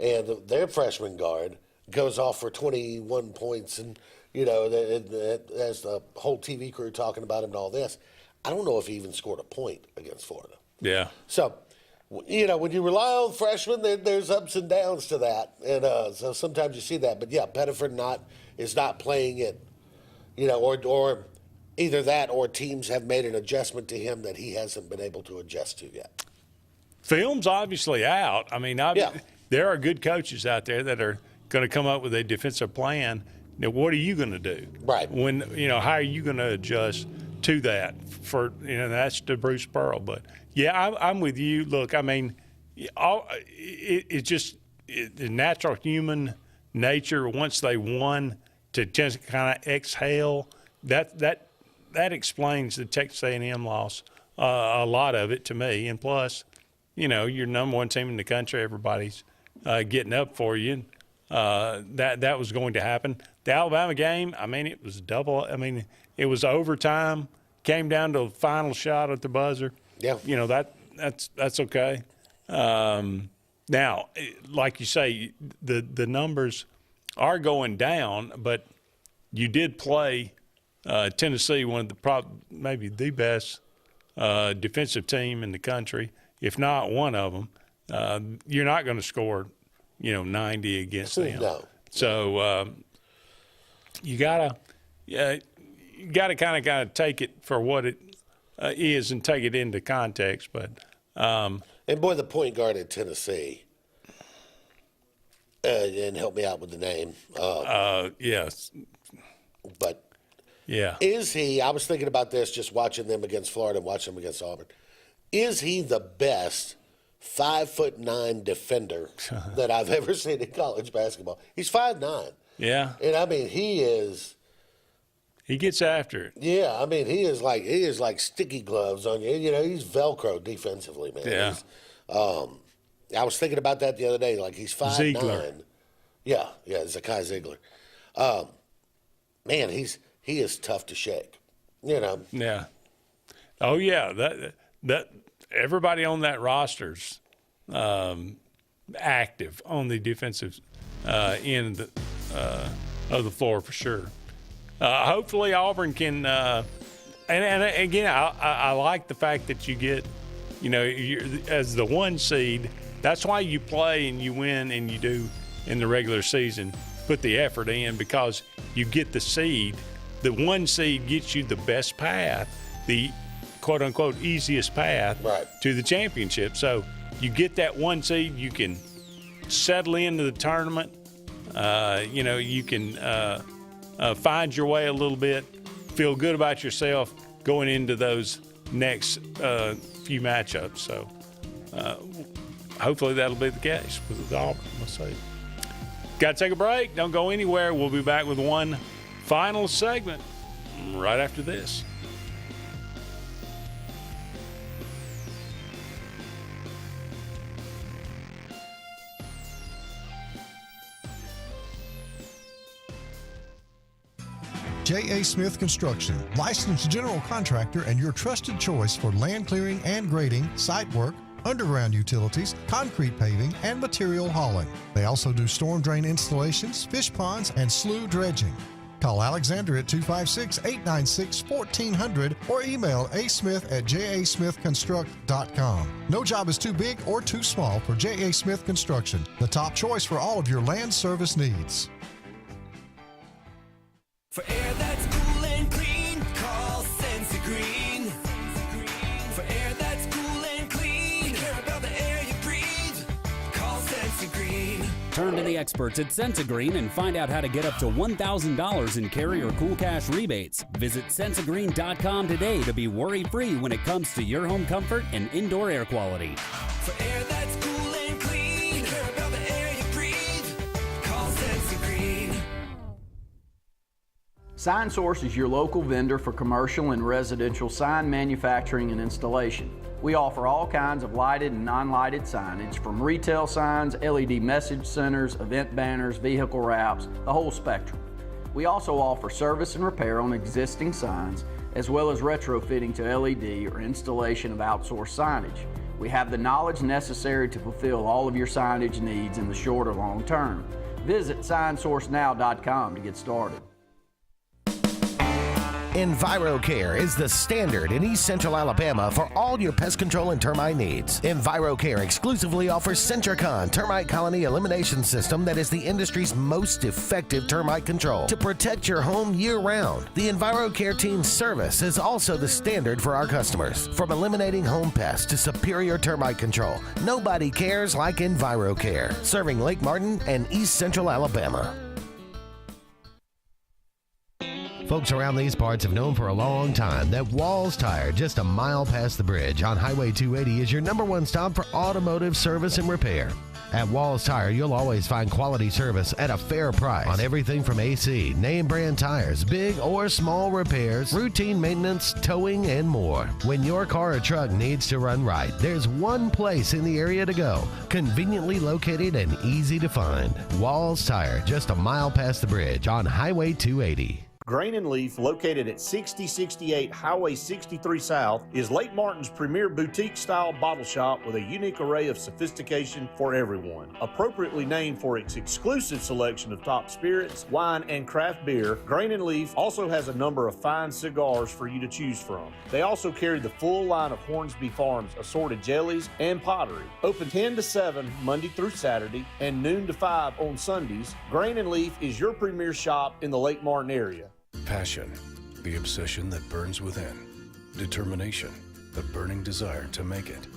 and their freshman guard goes off for 21 points, and as the whole TV crew talking about him and all this, I don't know if he even scored a point against Florida. Yeah. So, when you rely on freshmen, there's ups and downs to that, and so sometimes you see that. But yeah, Pettiford is not playing it, or either that or teams have made an adjustment to him that he hasn't been able to adjust to yet. Film's obviously out. I mean, there are good coaches out there that are going to come up with a defensive plan. Now, what are you going to do? Right. When, how are you going to adjust to that? That's to Bruce Pearl. But, yeah, I'm with you. Look, I mean, it's just the natural human nature once they won to just kind of exhale. That explains the Texas A&M loss, a lot of it to me. And plus, you're number one team in the country. Everybody's getting up for you. That was going to happen. The Alabama game, I mean, it was double. I mean, it was overtime. Came down to the final shot at the buzzer. Yeah. That's okay. Now, like you say, the numbers are going down, but you did play Tennessee, one of maybe the best defensive team in the country, if not one of them. You're not going to score, 90 against them. No. So you gotta kind of take it for what it is and take it into context. But and boy, the point guard at Tennessee, and help me out with the name. Yes. But yeah, is he? I was thinking about this just watching them against Florida and watching them against Auburn. Is he the best 5'9" defender that I've ever seen in college basketball? He's 5'9". Yeah. And I mean, he gets after it. Yeah, I mean, he is like sticky gloves on you. He's Velcro defensively, man. Yeah. I was thinking about that the other day. Like, he's 5'9". Ziegler. Yeah, Zakai Ziegler. Man, he is tough to shake. Yeah. Oh yeah. That everybody on that roster's active on the defensive end of the floor for sure. Hopefully Auburn can. And again, I like the fact that you get, you're, as the 1 seed. That's why you play and you win and you do in the regular season. Put the effort in because you get the seed. The 1 seed gets you the best path, the quote unquote easiest path to the championship. So you get that 1 seed, you can settle into the tournament. You can find your way a little bit, feel good about yourself going into those next few matchups. So hopefully that'll be the case with Auburn. We'll see. Got to take a break. Don't go anywhere. We'll be back with one final segment right after this. J.A. Smith Construction, licensed general contractor and your trusted choice for land clearing and grading, site work, underground utilities, concrete paving, and material hauling. They also do storm drain installations, fish ponds, and slough dredging. Call Alexander at 256-896-1400 or email asmith@jasmithconstruct.com. No job is too big or too small for J.A. Smith Construction, the top choice for all of your land service needs. For air that's cool and clean, call Sensi Green. For air that's cool and clean, care about the air you breathe, call Sensi Green. Turn to the experts at Sensigreen and find out how to get up to $1,000 in carrier cool cash rebates. Visit Sensigreen.com today to be worry-free when it comes to your home comfort and indoor air quality. For air that's cool and clean, care about the air you breathe, call Sensi Green. SignSource is your local vendor for commercial and residential sign manufacturing and installation. We offer all kinds of lighted and non-lighted signage, from retail signs, LED message centers, event banners, vehicle wraps, the whole spectrum. We also offer service and repair on existing signs, as well as retrofitting to LED or installation of outsourced signage. We have the knowledge necessary to fulfill all of your signage needs in the short or long term. Visit SignSourceNow.com to get started. EnviroCare is the standard in East Central Alabama for all your pest control and termite needs. EnviroCare exclusively offers Centricon termite colony elimination system that is the industry's most effective termite control to protect your home year-round. The EnviroCare team's service is also the standard for our customers. From eliminating home pests to superior termite control, nobody cares like EnviroCare, serving Lake Martin and East Central Alabama. Folks around these parts have known for a long time that Walls Tire, just a mile past the bridge on Highway 280, is your #1 stop for automotive service and repair. At Walls Tire, you'll always find quality service at a fair price on everything from AC, name brand tires, big or small repairs, routine maintenance, towing, and more. When your car or truck needs to run right, there's one place in the area to go, conveniently located and easy to find. Walls Tire, just a mile past the bridge on Highway 280. Grain and Leaf, located at 6068 Highway 63 South, is Lake Martin's premier boutique-style bottle shop with a unique array of sophistication for everyone. Appropriately named for its exclusive selection of top spirits, wine, and craft beer, Grain and Leaf also has a number of fine cigars for you to choose from. They also carry the full line of Hornsby Farms assorted jellies and pottery. Open 10 to 7 Monday through Saturday and noon to 5 on Sundays, Grain and Leaf is your premier shop in the Lake Martin area. Passion, the obsession that burns within. Determination, the burning desire to make it.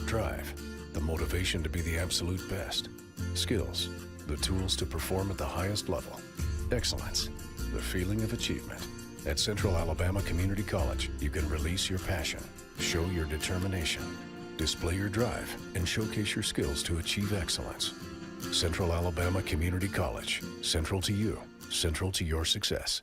Drive, the motivation to be the absolute best. Skills, the tools to perform at the highest level. Excellence, the feeling of achievement. At Central Alabama Community College, you can release your passion, show your determination, display your drive, and showcase your skills to achieve excellence. Central Alabama Community College, central to you, central to your success.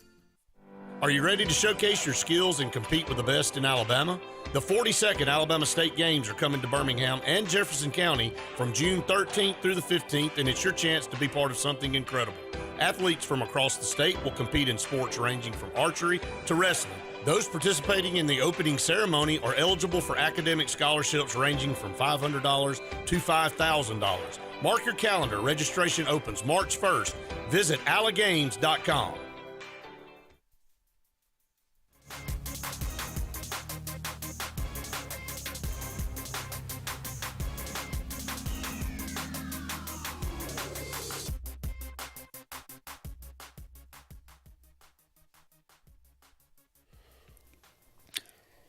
Are you ready to showcase your skills and compete with the best in Alabama? The 42nd Alabama State Games are coming to Birmingham and Jefferson County from June 13th through the 15th, and it's your chance to be part of something incredible. Athletes from across the state will compete in sports ranging from archery to wrestling. Those participating in the opening ceremony are eligible for academic scholarships ranging from $500 to $5,000. Mark your calendar. Registration opens March 1st. Visit allagames.com.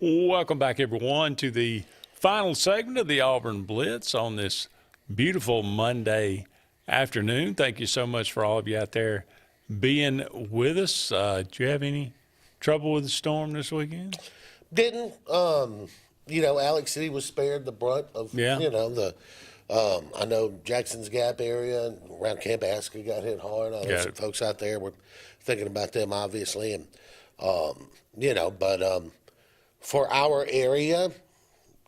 Welcome back, everyone, to the final segment of the Auburn Blitz on this beautiful Monday afternoon. Thank you so much for all of you out there being with us. Did you have any trouble with the storm this weekend? Didn't. Alex City was spared the brunt of, I know Jackson's Gap area and around Camp Aska got hit hard. I know some folks out there were thinking about them, obviously. And, for our area,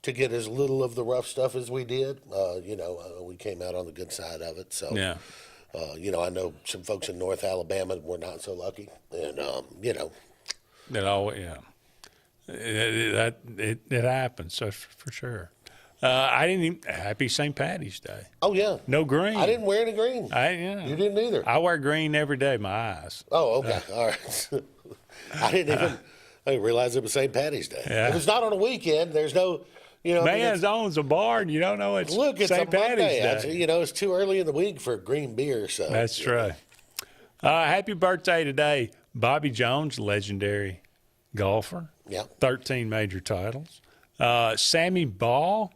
to get as little of the rough stuff as we did, we came out on the good side of it. So, I know some folks in North Alabama were not so lucky. And, It happens, so for sure. Happy St. Patty's Day. Oh, yeah. No green. I didn't wear any green. You didn't either. I wear green every day, my eyes. Oh, okay. All right. I didn't realize it was St. Patty's Day. Yeah. If it's not on a weekend, there's no, Man owns a bar and you don't know it's St. Patty's Day. It's too early in the week for green beer. So that's true. Happy birthday today, Bobby Jones, legendary golfer. Yeah. 13 major titles. Sammy Ball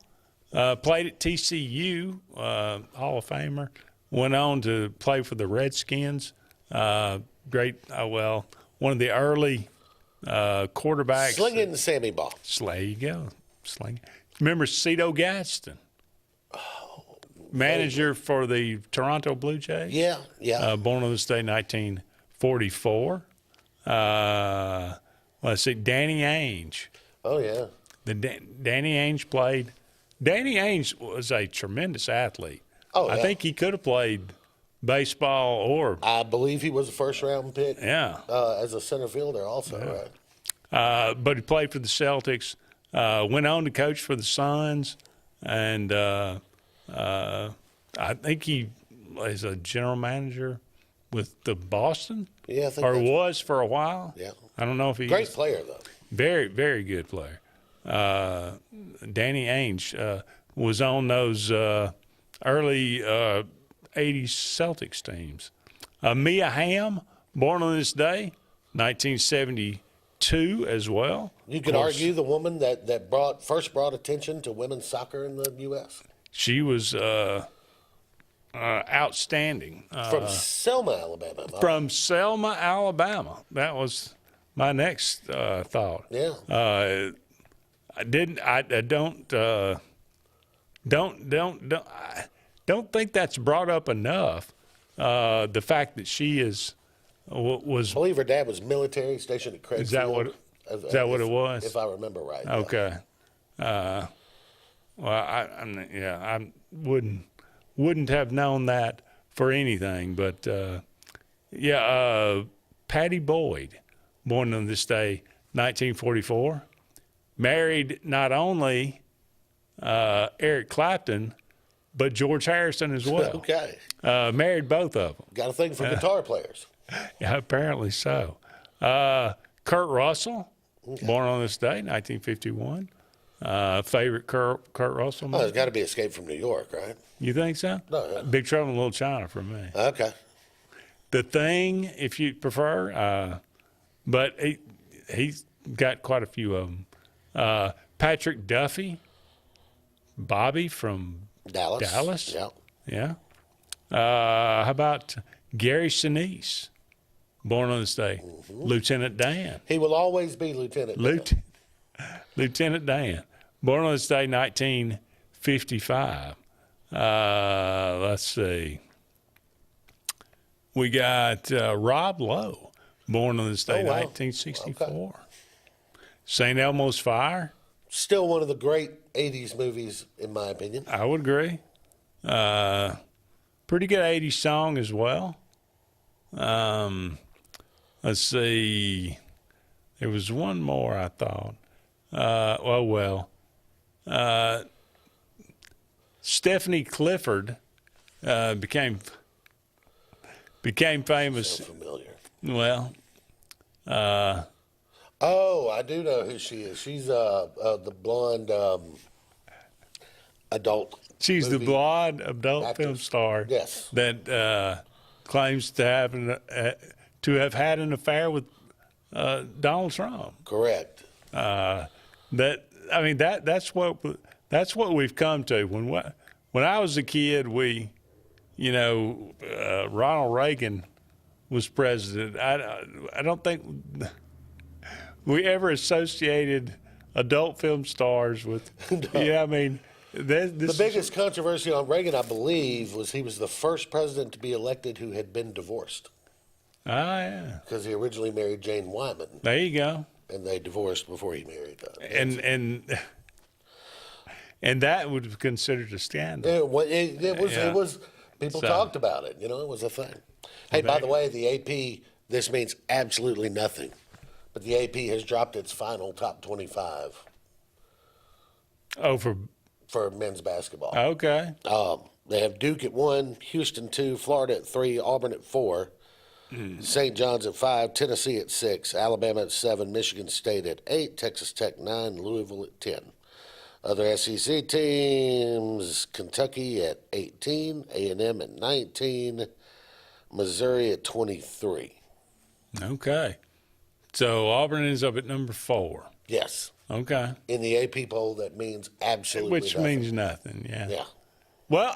played at TCU, Hall of Famer. Went on to play for the Redskins. One of the early quarterbacks. Slinging the Sammy Ball. There you go. Sling. Remember Cito Gaston? Manager for the Toronto Blue Jays? Yeah. Born on this day, 1944. Let's see, Danny Ainge. Oh, yeah. Danny Ainge played. Danny Ainge was a tremendous athlete. Oh, yeah. I think he could have played baseball or. I believe he was a first-round pick. Yeah. As a center fielder, also. Right. But he played for the Celtics. Went on to coach for the Suns, and I think he is a general manager with the Boston. Yeah, I think or that's was for a while. Yeah. I don't know if he. Great player though. Very, very good player. Danny Ainge was on those early '80s Celtics teams. Mia Hamm, born on this day, 1972 as well. You could argue the woman that first brought attention to women's soccer in the U.S. She was outstanding. From Selma, Alabama. From Selma, Alabama. That was my next thought. Yeah. I don't think that's brought up enough. The fact that she was. I believe her dad was military, stationed at Craigfield. Is that what it was? If I remember right. Okay. Well, I wouldn't have known that for anything, but Patty Boyd, born on this day, 1944, married not only Eric Clapton, but George Harrison as well. Okay. Married both of them. Got a thing for guitar players. Yeah, apparently so. Kurt Russell, born on this day, 1951. Favorite Kurt Russell movie? Oh, there's got to be Escape from New York, right? You think so? No, yeah. Big Trouble in Little China for me. Okay. The Thing, if you prefer, but he's got quite a few of them. Patrick Duffy, Bobby from Dallas. Yeah. How about Gary Sinise, born on this day, Lieutenant Dan. He will always be Lieutenant Dan. Lieutenant Dan, born on this day, 1955. Let's see. We got Rob Lowe, born on this day, 1964. Okay. St. Elmo's Fire. Still one of the great 80s movies, in my opinion. I would agree. Pretty good 80s song as well. Let's see. There was one more, I thought. Stephanie Clifford became famous. So familiar. Well, I do know who she is. She's the blonde adult. She's the blonde adult film star. Yes. That claims to have had an affair with Donald Trump. Correct. That's what we've come to. When I was a kid, Ronald Reagan was president. I don't think we ever associated adult film stars with. The biggest controversy on Reagan, I believe, was he was the first president to be elected who had been divorced. Ah, yeah. Because he originally married Jane Wyman. There you go. And they divorced before he married her. And that would be considered a scandal. It was. People talked about it. It was a thing. Hey, by the way, the AP. This means absolutely nothing, but the AP has dropped its final top 25. Oh, for men's basketball. Okay. They have Duke at 1, Houston 2, Florida at 3, Auburn at 4, St. John's at 5, Tennessee at 6, Alabama at 7, Michigan State at 8, Texas Tech 9, Louisville at 10. Other SEC teams: Kentucky at 18, A&M at 19, Missouri at 23. Okay. So Auburn ends up at number 4. Yes. Okay. In the AP poll, that means absolutely nothing. Which nothing. means nothing, yeah. Yeah. Well,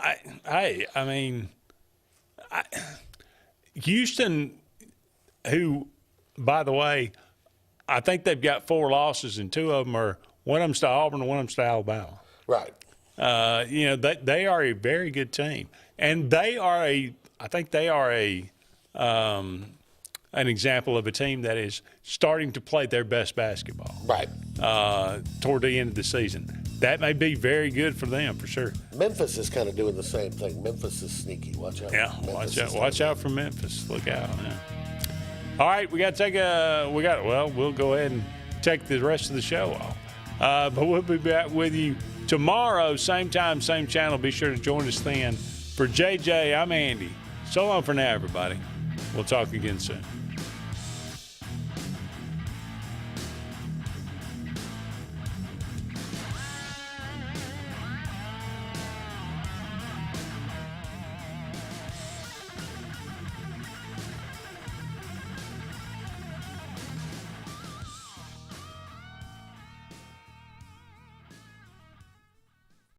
Houston, who, by the way, I think they've got 4 losses, and 2 of them are, one of them's to Auburn and one of them's to Alabama. Right. They are a very good team. And I think they are an example of a team that is starting to play their best basketball. Right. Toward the end of the season. That may be very good for them, for sure. Memphis is kind of doing the same thing. Memphis is sneaky. Watch out. Yeah, watch out for Memphis. Look out. Yeah. All right, we got to take we'll go ahead and take the rest of the show off. But we'll be back with you tomorrow, same time, same channel. Be sure to join us then. For JJ, I'm Andy. So long for now, everybody. We'll talk again soon.